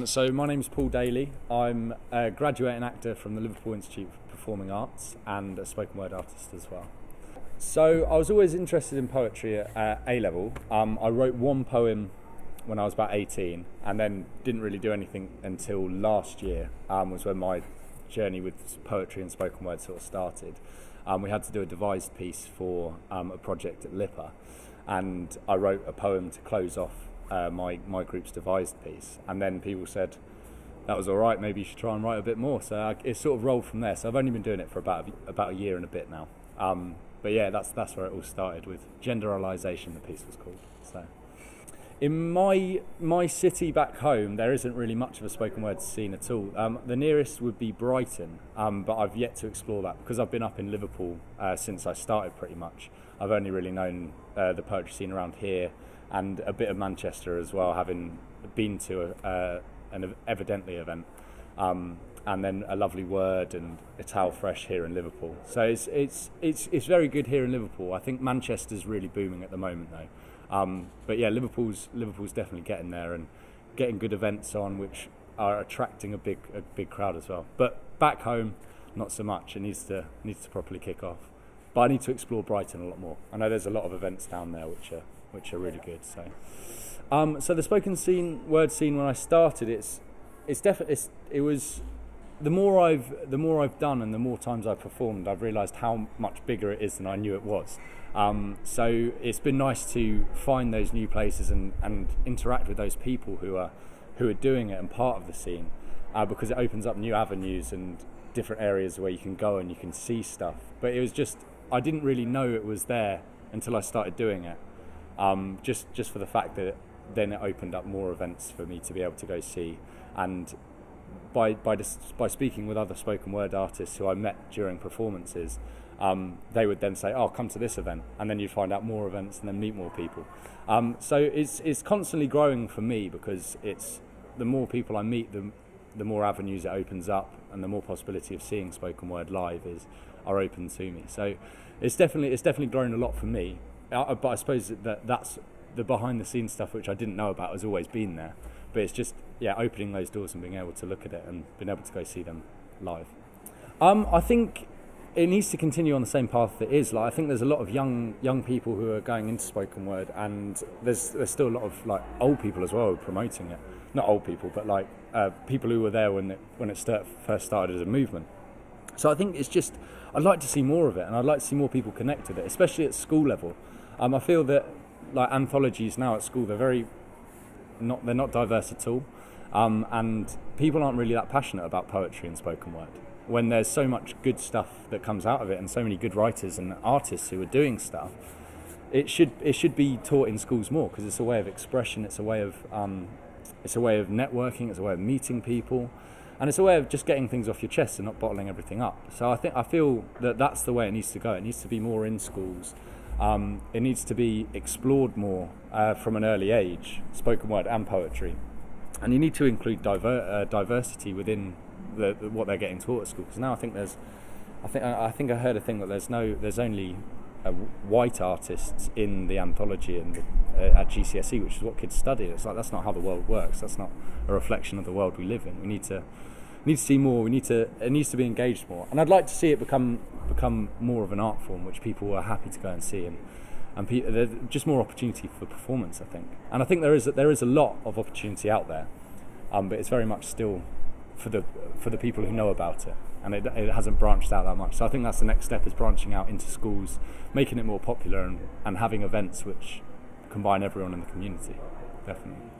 So my name's Paul Daly. I'm a graduating actor from the Liverpool Institute for Performing Arts and a spoken word artist as well. So I was always interested in poetry at A-level. I wrote one poem when I was about 18 and then didn't really do anything until last year, was when my journey with poetry and spoken word sort of started. We had to do a devised piece for a project at LIPA, and I wrote a poem to close off my group's devised piece, and then people said that was all right, maybe you should try and write a bit more. So it sort of rolled from there. So I've only been doing it for about a year and a bit now. But yeah, that's where it all started with Generalisation, the piece was called. So in my city back home, there isn't really much of a spoken word scene at all. The nearest would be Brighton, but I've yet to explore that because I've been up in Liverpool since I started pretty much. I've only really known the poetry scene around here and a bit of Manchester as well, having been to an Evidently event, and then a Lovely Word and Ital Fresh here in Liverpool. So it's very good here in Liverpool. I think Manchester's really booming at the moment though. But yeah, Liverpool's definitely getting there and getting good events on, which are attracting a big crowd as well. But back home, not so much. It needs to properly kick off. But I need to explore Brighton a lot more. I know there's a lot of events down there which are really good. So the spoken word scene when I started, it was the more I've done and the more times I've performed, I've realised how much bigger it is than I knew it was. So it's been nice to find those new places and interact with those people who are doing it and part of the scene, because it opens up new avenues and different areas where you can go and you can see stuff. But it was just, I didn't really know it was there until I started doing it. Just for the fact that then it opened up more events for me to be able to go see, and by speaking with other spoken word artists who I met during performances, they would then say, "Oh, come to this event," and then you'd find out more events and then meet more people. So it's constantly growing for me, because it's the more people I meet, the more avenues it opens up, and the more possibility of seeing spoken word live are open to me. So it's definitely grown a lot for me. But I suppose that's the behind the scenes stuff which I didn't know about has always been there. But it's just opening those doors and being able to look at it and being able to go see them live. I think it needs to continue on the same path that it is. Like, I think there's a lot of young people who are going into spoken word, and there's still a lot of like old people as well promoting it. Not old people, but like people who were there when it first started as a movement. So I think it's just, I'd like to see more of it, and I'd like to see more people connect with it, especially at school level. I feel that like anthologies now at school, they're not diverse at all, and people aren't really that passionate about poetry and spoken word. When there's so much good stuff that comes out of it, and so many good writers and artists who are doing stuff, it should be taught in schools more, because it's a way of expression, it's a way of networking, it's a way of meeting people, and it's a way of just getting things off your chest and not bottling everything up. So I feel that that's the way it needs to go. It needs to be more in schools. It needs to be explored more from an early age, spoken word and poetry, and you need to include diversity within what they're getting taught at school. Because now I think I heard a thing that there's only white artists in the anthology and at GCSE, which is what kids study. It's like, that's not how the world works. That's not a reflection of the world we live in. We need to see more. It needs to be engaged more, and I'd like to see it become more of an art form which people are happy to go and see, and there's just more opportunity for performance, I think. And I think there is a lot of opportunity out there, but it's very much still for the people who know about it, and it hasn't branched out that much. So I think that's the next step, is branching out into schools, making it more popular, and having events which combine everyone in the community, definitely.